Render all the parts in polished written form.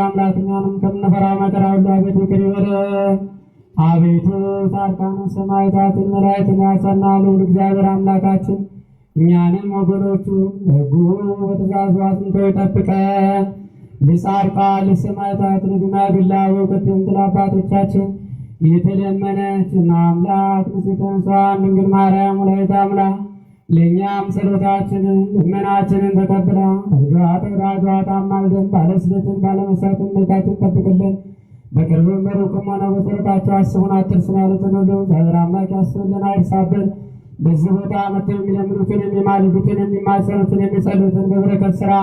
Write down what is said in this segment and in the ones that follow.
አምላክኛንም ከምንፈራ መከራ ሁሉ አቤቱ ይቅር ይበለን። አቤቱ ጻድቃነ ሰማዕታትን መላእክትን ያጸና ልዑል እግዚአብሔር አምላካችን እኛንም ወገኖቹ ሕጉ በትእዛዙ አጽንቶ ይጠብቀን። ለጻድቃን ለሰማዕታት ለደናግል ቀደምት አባቶቻችን የተለመነች አምላክ ንጽሕተ ንጹሐን ድንግል ማርያም ወላዲተ አምላክ ለእኛም ጸሎታችንን ልመናችንን ተቀብላ ተወዳጇ ታማልደን ባለስደትን ባለመሳትን ቤታችን ጠብቅልን። በቅርብም በሩቅም ሆነ በጸሎታቸው አስቡን አትርሱን ያሉትን ሁሉ እግዚአብሔር አምላክ ያስብልን አይርሳብን። በዚህ ቦታ መጥተው የሚለምኑትን የሚማልዱትን የሚማጸኑትን የሚጸሉትን በበረከት ስራ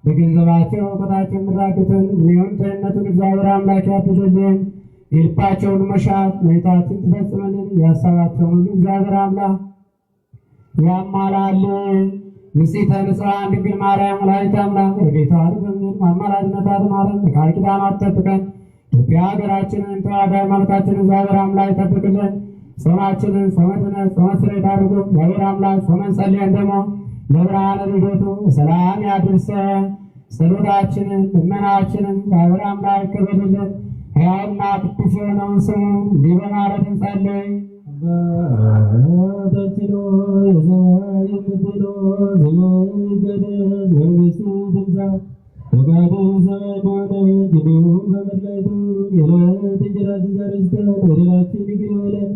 በገንዘባቸው እውቀታቸው የሚራዱትን ሚሆን ጤንነቱን እግዚአብሔር አምላክ ያድልልን። የልባቸውን መሻት መሬታችን ትፈጽምልን። የሀሳባቸውን ሁሉ እግዚአብሔር አምላክ ያማላልን። ንጽሕተ ንጹሐን ድንግል ማርያም ወላዲተ አምላክ ረድኤቷ በምድር አማላጅነቷ ትማረን፣ በቃል ኪዳኗ ትጠብቀን። ኢትዮጵያ ሀገራችንን ተዋሕዶ ሃይማኖታችንን እግዚአብሔር አምላክ ይጠብቅልን። ጾማችንን ጾመ ድነት ጾመ ስርየት አድርጎ እግዚአብሔር አምላክ ጾመን ጸልየን ደግሞ ለብርሃነ ልደቱ በሰላም ያድርሰን። ጸሎታችንን ልመናችንን እግዚአብሔር አምላክ ይቀበልልን። ሕያውና ቅዱስ የሆነውን ስሙ እንዲህ በማለት እንጸልይ። አባታችን ሆይ በሰማይ የምትኖር ስምህ ይቀደስ፣ መንግሥትህ ትምጣ፣ ፈቃድህ በሰማይ እንደሆነች እንዲሁም በምድር ላይ ትሁን። የዕለት እንጀራችንን ዛሬ ስጠን፣ በደላችንን ይቅር በለን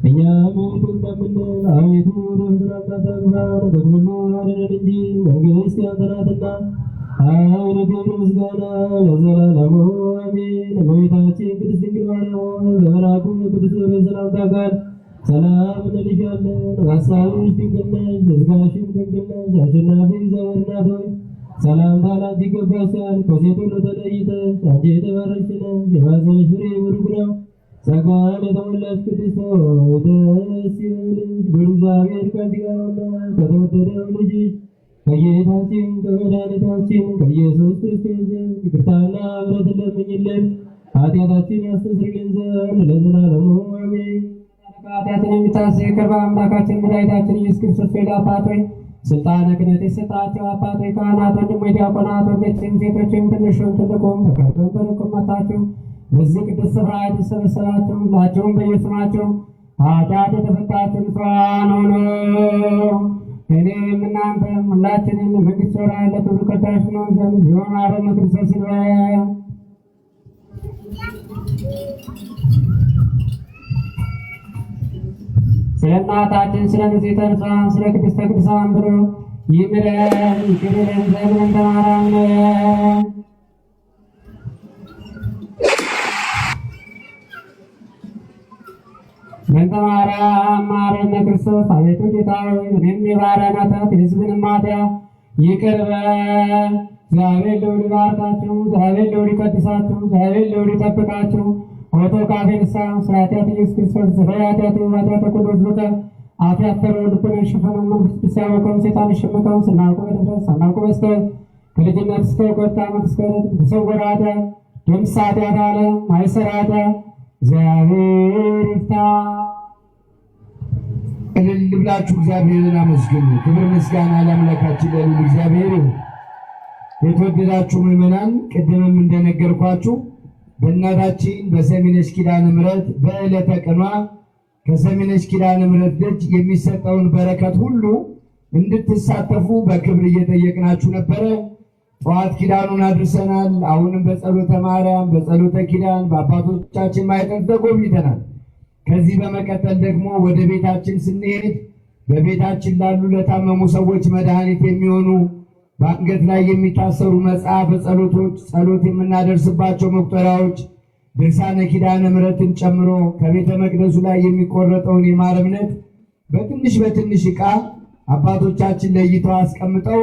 እኛም ይቅር እንደምንል፣ አቤቱ ወደ ፈተና አታግባን፣ ከክፉ አድነን እንጂ መንግሥት ያንተ ናትና ኃይል፣ ክብር፣ ምስጋና ለዘላለሙ አሜን። እመቤታችን ቅድስት ድንግል ማርያም ሆይ በመልአኩ በቅዱስ ገብርኤል ሰላምታ ጋር ሰላም እንልሻለን። በሐሳብሽ ድንግል ነሽ፣ በሥጋሽም ድንግል ነሽ። አሸናፊ እግዚአብሔር እናት ሆይ ሰላምታ ላንቺ ይገባሻል። ከሴት ሁሉ ተለይተሽ አንቺ የተባረክሽ ነሽ፣ የማኅፀንሽ ፍሬ ቡሩክ ነው። ጸጋን የተሞላሽ ቅድስት ሆይ ደስ ይበልሽ፣ እግዚአብሔር ከአንቺ ጋር ነውና ከተወደደው ልጅሽ ከጌታችን ከመድኃኒታችን ከኢየሱስ ክርስቶስ ዘንድ ይቅርታና ምሕረትን ለምኝልን ኃጢአታችንን ያስተሰርይልን ዘንድ ለዘላለሙ አሜን። ኃጢአትን የሚታሰብ ይቅር በአምላካችን መድኃኒታችን ኢየሱስ ክርስቶስ ሆይ አባቶች ስልጣነ ክህነት የሰጣቸው አባቶች ካህናት፣ ወንድሞች ዲያቆናት፣ ወንዶችም ሴቶችም ትንሹም ትልቁም በቅርብም በሩቅም መጥታችሁ በዚህ ቅዱስ ስፍራ የተሰበሰባችሁ ሁላችሁም በየስማችሁ ኃጢአት የተፈታችሁ ንጹሐን ሁኑ። እኔም እናንተም ሁላችንም መንግሥተ ሰማያት ለክብሩ ቀዳሽ ነው ዘንድ ዚሆን አበነ ክርስቶስ ይልበያ ስለ እናታችን ስለ ንጽሕተ ንጹሐን ስለ ቅድስተ ቅዱሳን ብሎ ይምረን ይቅር ይለን ዘንድ እንደ ማርያም ነው። በእንተ ማርያም ማረነ ክርስቶስ። አቤቱ ጌታ ሆይ እኔም የባሪያህን ኃጢአት የሕዝብህንም ኃጢአት ይቅር በል። እግዚአብሔር ልዑል ይባርካችሁ፣ እግዚአብሔር ልዑል ይቀድሳችሁ፣ እግዚአብሔር ልዑል ይጠብቃችሁ። ኦቶ ካፌ ንስሐ ስለ ኃጢአት ኢየሱስ ክርስቶስ ስለ ኃጢአት ኃጢአተ ኩሉ ሕዝብ አፍ ያፈረው ልቡን የሸፈነው መንፈስ ቅዱስ ያወቀውን ሰይጣን የሸመቀውን ስናውቅ በድፍረት ሳናውቅ በስተት ከልጅነት እስከ እውቀት ከዓመት እስከ ዕለት በተሰወረ ኃጢአት ድምፅ ኃጢአት አለ ማይሰራ ኃጢአት እግዚአብሔር ይፍታ። እልል ብላችሁ እግዚአብሔርን አመስግኑ። ክብር ምስጋና ለአምላካችን ለልዑል እግዚአብሔር ይሁን። የተወደዳችሁ ምዕመናን፣ ቅድምም እንደነገርኳችሁ በእናታችን በሰሚነሽ ኪዳነ ምሕረት በዕለተ ቀኗ ከሰሚነሽ ኪዳነ ምሕረት ደጅ የሚሰጠውን በረከት ሁሉ እንድትሳተፉ በክብር እየጠየቅናችሁ ነበረ። ጠዋት ኪዳኑን አድርሰናል። አሁንም በጸሎተ ማርያም በጸሎተ ኪዳን በአባቶቻችን ማኅፀን ተጎብኝተናል። ከዚህ በመቀጠል ደግሞ ወደ ቤታችን ስንሄድ በቤታችን ላሉ ለታመሙ ሰዎች መድኃኒት የሚሆኑ በአንገት ላይ የሚታሰሩ መጽሐፈ ጸሎቶች፣ ጸሎት የምናደርስባቸው መቁጠሪያዎች፣ ድርሳነ ኪዳነ ምሕረትን ጨምሮ ከቤተ መቅደሱ ላይ የሚቆረጠውን የማር እምነት በትንሽ በትንሽ ዕቃ አባቶቻችን ለይተው አስቀምጠው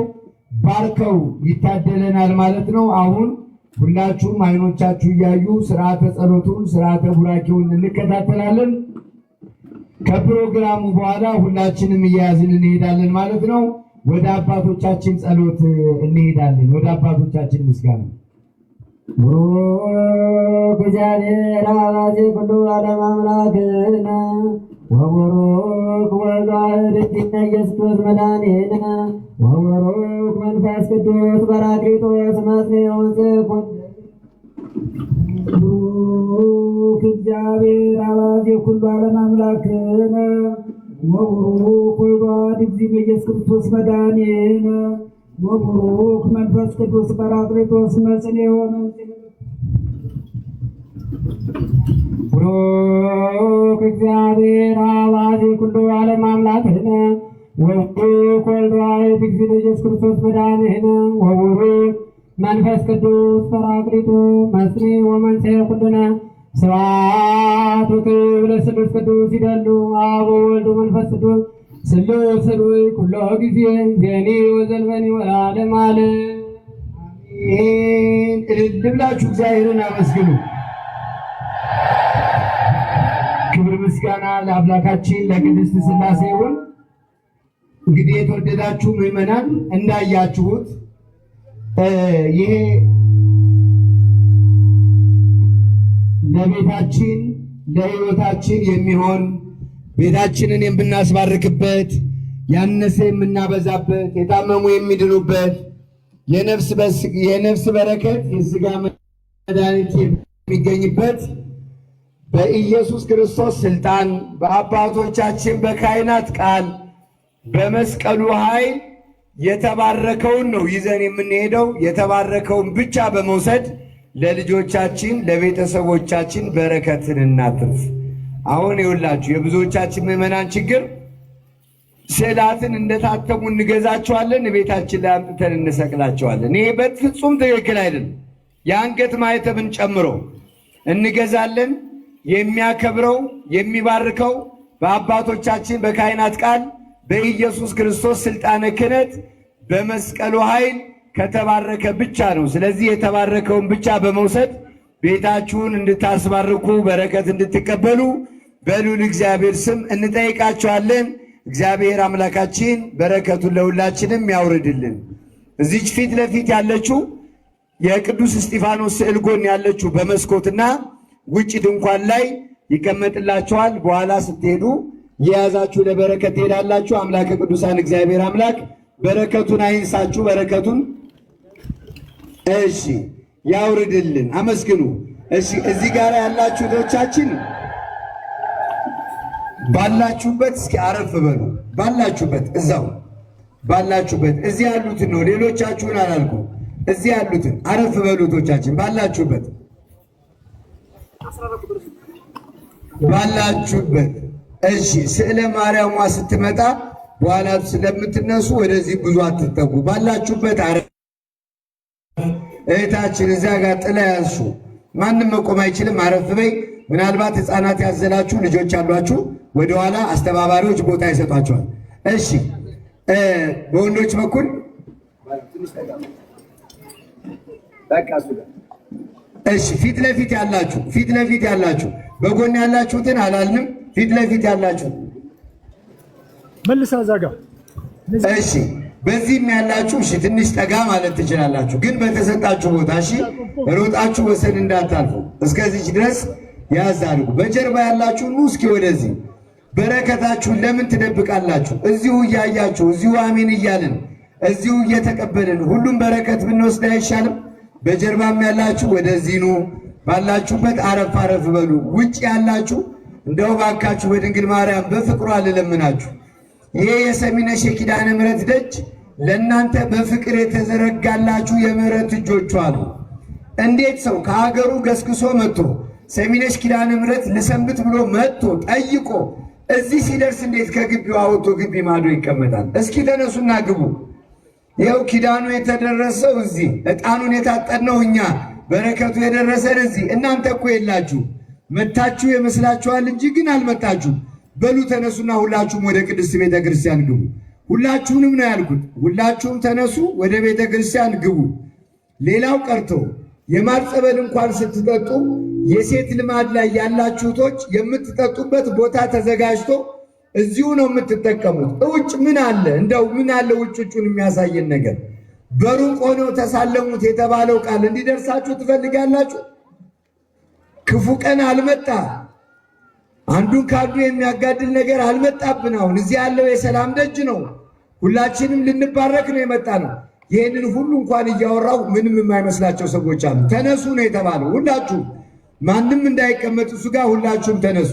ባርከው ይታደለናል ማለት ነው። አሁን ሁላችሁም አይኖቻችሁ እያዩ ስርዓተ ጸሎቱን ስርዓተ ቡራኬውን እንከታተላለን። ከፕሮግራሙ በኋላ ሁላችንም እያያዝን እንሄዳለን ማለት ነው። ወደ አባቶቻችን ጸሎት እንሄዳለን። ወደ አባቶቻችን ምስጋና ቡሩክ እግዚአብሔር አባዜ ኩሉ ዓለም አምላክነ ወቡሩክ ወልድ ዋሕድ እግዚእነ ኢየሱስ ክርስቶስ መድኃኒነ ወቡሩክ መንፈስ ቅዱስ በራክሊጦስ መጽንዕ ወንጽሕ እግዚአብሔር አባዜ ኩሉ ዓለም አምላክነ ወቡሩክ ወልድ ዋሕድ እግዚእነ ኢየሱስ ክርስቶስ መድኃኒነ ወቡሩክ መንፈስ ቅዱስ ጰራቅሊጦስ መጽንዔ ወመንጽሔ ቡሩክ እግዚአብሔር አባዜ ኩሉ ዓለም አምላክነ ወቡሩክ ወልድ ዋሕድ እግዚእነ ኢየሱስ ክርስቶስ መድኃኒነ ወቡሩክ መንፈስ ቅዱስ ጰራቅሊጦስ መጽንዔ ወመንጽሔ ኩልነ ስብሐት ወክብር ለስሉስ ቅዱስ ይደሉ አብ ወወልድ ወመንፈስ ቅዱስ ስሉስ ሩይ ኩሎ ጊዜ ዜኒ ወዘልፈኒ ወለዓለመ ዓለም አሜን። እልል ብላችሁ እግዚአብሔርን አመስግኑ። ክብር ምስጋና ለአምላካችን ለቅድስት ሥላሴ ይሁን። እንግዲህ የተወደዳችሁ ምዕመናን እንዳያችሁት ይሄ ለቤታችን ለሕይወታችን የሚሆን ቤታችንን የምናስባርክበት ያነሰ የምናበዛበት የታመሙ የሚድኑበት የነፍስ በረከት የሥጋ መድኃኒት የሚገኝበት በኢየሱስ ክርስቶስ ስልጣን በአባቶቻችን በካህናት ቃል በመስቀሉ ኃይል የተባረከውን ነው ይዘን የምንሄደው። የተባረከውን ብቻ በመውሰድ ለልጆቻችን ለቤተሰቦቻችን በረከትን እናትርፍ። አሁን ይኸውላችሁ የብዙዎቻችን ምዕመናን ችግር ስዕላትን እንደታተሙ እንገዛቸዋለን፣ ቤታችን ላይ አምጥተን እንሰቅላቸዋለን። ይሄ በፍጹም ትክክል አይደለም። የአንገት ማኅተብን ጨምሮ እንገዛለን። የሚያከብረው የሚባርከው በአባቶቻችን በካህናት ቃል በኢየሱስ ክርስቶስ ስልጣነ ክህነት በመስቀሉ ኃይል ከተባረከ ብቻ ነው። ስለዚህ የተባረከውን ብቻ በመውሰድ ቤታችሁን እንድታስባርኩ በረከት እንድትቀበሉ በልዑል እግዚአብሔር ስም እንጠይቃችኋለን። እግዚአብሔር አምላካችን በረከቱን ለሁላችንም ያውርድልን። እዚች ፊት ለፊት ያለችው የቅዱስ እስጢፋኖስ ስዕል ጎን ያለችው በመስኮትና ውጭ ድንኳን ላይ ይቀመጥላችኋል። በኋላ ስትሄዱ የያዛችሁ ለበረከት ትሄዳላችሁ። አምላከ ቅዱሳን እግዚአብሔር አምላክ በረከቱን አይንሳችሁ፣ በረከቱን እሺ ያውርድልን። አመስግኑ። እሺ እዚህ ጋር ያላችሁ እህቶቻችን ባላችሁበት እስኪ አረፍ በሉ። ባላችሁበት እዛው ባላችሁበት እዚህ ያሉትን ነው፣ ሌሎቻችሁን አላልኩ። እዚህ ያሉትን አረፍ በሉ እህቶቻችን ባላችሁበት ባላችሁበት። እሺ ስዕለ ማርያሟ ስትመጣ በኋላ ስለምትነሱ ወደዚህ ብዙ አትጠጉ። ባላችሁበት አረፍ። እህታችን እዚያ ጋር ጥላ ያዙ። ማንም መቆም አይችልም። አረፍ በይ። ምናልባት ሕፃናት ያዘላችሁ ልጆች አሏችሁ፣ ወደኋላ አስተባባሪዎች ቦታ ይሰጧቸዋል። እሺ በወንዶች በኩል እሺ ፊት ለፊት ያላችሁ በጎን ያላችሁትን አላልንም። ፊት ለፊት ያላችሁ መልሳ ዛጋ። እሺ በዚህም ያላችሁ እሺ ትንሽ ጠጋ ማለት ትችላላችሁ፣ ግን በተሰጣችሁ ቦታ እሺ። ሮጣችሁ ወሰን እንዳታልፉ። እስከዚህ ድረስ ያዝ አድርጉ። በጀርባ ያላችሁ ኑ እስኪ ወደዚህ። በረከታችሁን ለምን ትደብቃላችሁ? እዚሁ እያያችሁ እዚሁ አሜን እያልን እዚሁ እየተቀበልን ሁሉም በረከት ብንወስድ አይሻልም? በጀርባም ያላችሁ ወደዚህ ኑ። ባላችሁበት አረፍ አረፍ በሉ። ውጭ ያላችሁ እንደው ባካችሁ በድንግል ማርያም በፍቅሯ ልለምናችሁ፣ ይሄ የሰሚነሽ የኪዳነ ምሕረት ደጅ ለእናንተ በፍቅር የተዘረጋላችሁ የምሕረት እጆቿ ነው። እንዴት ሰው ከሀገሩ ገስግሶ መጥቶ ሰሚነሽ ኪዳነ ምሕረት ልሰንብት ብሎ መጥቶ ጠይቆ እዚህ ሲደርስ እንዴት ከግቢው አወጥቶ ግቢ ማዶ ይቀመጣል? እስኪ ተነሱና ግቡ። ይኸው ኪዳኑ የተደረሰው እዚህ፣ ዕጣኑን የታጠነው እኛ፣ በረከቱ የደረሰን እዚህ። እናንተ እኮ የላችሁ መታችሁ ይመስላችኋል እንጂ ግን አልመጣችሁ። በሉ ተነሱና ሁላችሁም ወደ ቅድስት ቤተ ክርስቲያን ግቡ። ሁላችሁንም ነው ያልኩት። ሁላችሁም ተነሱ ወደ ቤተ ክርስቲያን ግቡ። ሌላው ቀርቶ የማር ጸበል እንኳን ስትጠጡ የሴት ልማድ ላይ ያላችሁቶች የምትጠጡበት ቦታ ተዘጋጅቶ እዚሁ ነው የምትጠቀሙት። እውጭ ምን አለ? እንደው ምን አለ ውጭጩን የሚያሳየን ነገር? በሩቅ ሆነው ተሳለሙት የተባለው ቃል እንዲደርሳችሁ ትፈልጋላችሁ? ክፉ ቀን አልመጣ፣ አንዱን ከአንዱ የሚያጋድል ነገር አልመጣብን። አሁን እዚህ ያለው የሰላም ደጅ ነው። ሁላችንም ልንባረክ ነው የመጣ ነው። ይህንን ሁሉ እንኳን እያወራው ምንም የማይመስላቸው ሰዎች አሉ። ተነሱ ነው የተባለው። ሁላችሁ ማንም እንዳይቀመጥ እሱ ጋር ሁላችሁም ተነሱ።